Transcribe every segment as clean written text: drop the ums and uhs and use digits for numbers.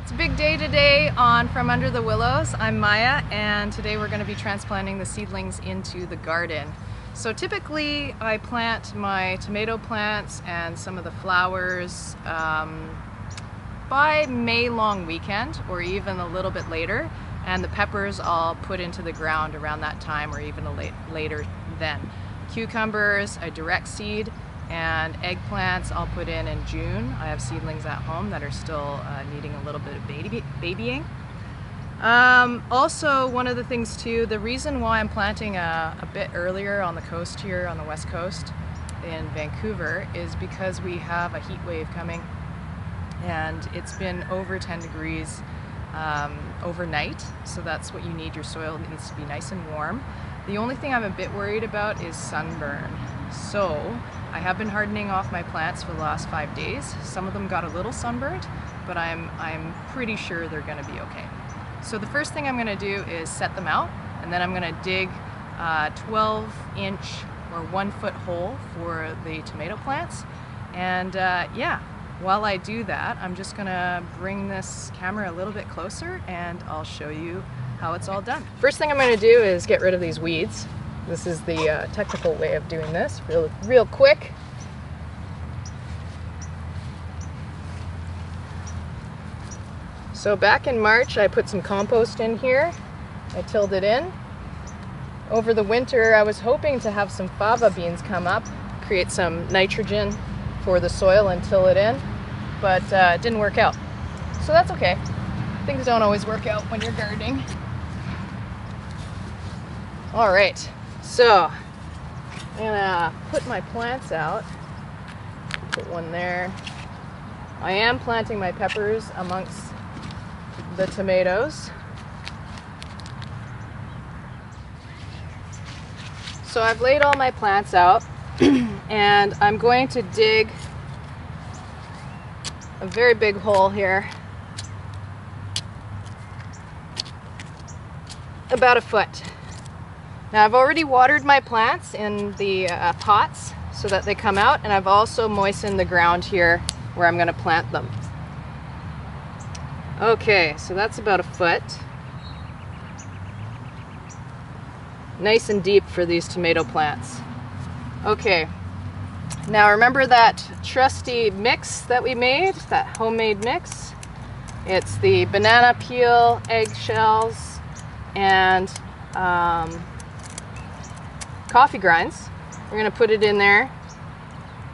It's a big day today on From Under the Willows. I'm Maya, and today we're going to be transplanting the seedlings into the garden. So typically I plant my tomato plants and some of the flowers by May long weekend or even a little bit later, and the peppers I'll put into the ground around that time or even later then. Cucumbers I direct seed, and eggplants I'll put in June. I have seedlings at home that are still needing a little bit of babying. Also, one of the things too, the reason why I'm planting a bit earlier on the coast here, on the west coast in Vancouver, is because we have a heat wave coming, and it's been over 10 degrees overnight, so that's what you need. Your soil needs to be nice and warm. The only thing I'm a bit worried about is sunburn. So I have been hardening off my plants for the last 5 days. Some of them got a little sunburned, but I'm pretty sure they're going to be okay. So the first thing I'm going to do is set them out, and then I'm going to dig a 12-inch or 1-foot hole for the tomato plants. And yeah, while I do that, I'm just going to bring this camera a little bit closer and I'll show you how it's all done. First thing I'm going to do is get rid of these weeds. This is the technical way of doing this, real quick. So back in March, I put some compost in here. I tilled it in. Over the winter, I was hoping to have some fava beans come up, create some nitrogen for the soil and till it in, but it didn't work out. So that's okay. Things don't always work out when you're gardening. All right, so I'm gonna put my plants out. Put one there. I am planting my peppers amongst the tomatoes. So I've laid all my plants out and I'm going to dig a very big hole here, about 1 foot. Now I've already watered my plants in the pots so that they come out, and I've also moistened the ground here where I'm going to plant them. Okay, so that's about 1 foot. Nice and deep for these tomato plants. Okay, now remember that trusty mix that we made, that homemade mix? It's the banana peel, eggshells, and coffee grinds. We're going to put it in there,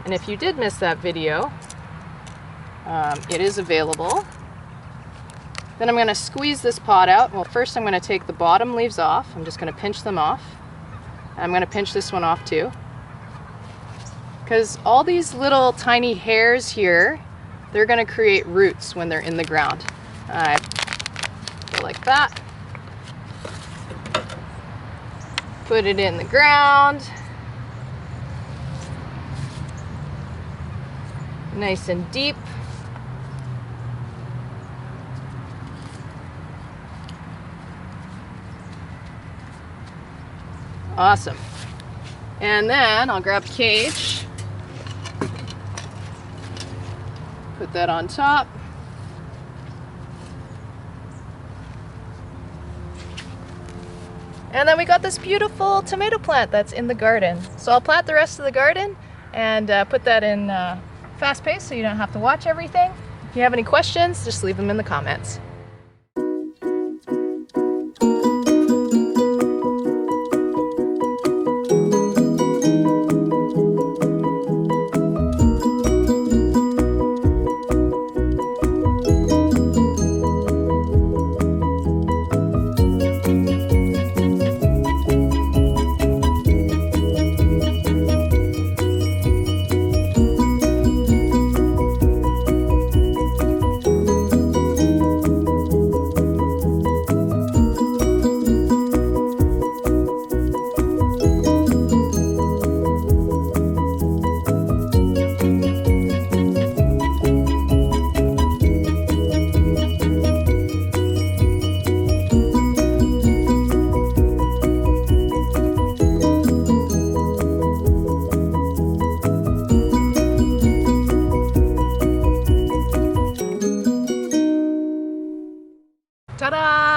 and if you did miss that video, it is available. Then I'm going to squeeze this pot out. Well, first I'm going to take the bottom leaves off. I'm just going to pinch them off. And I'm going to pinch this one off too, because all these little tiny hairs here, they're going to create roots when they're in the ground. Go like that. Put it in the ground. Nice and deep. Awesome. And then I'll grab a cage, put that on top. And then we got this beautiful tomato plant that's in the garden. So I'll plant the rest of the garden and put that in fast pace so you don't have to watch everything. If you have any questions, just leave them in the comments. Ta-da!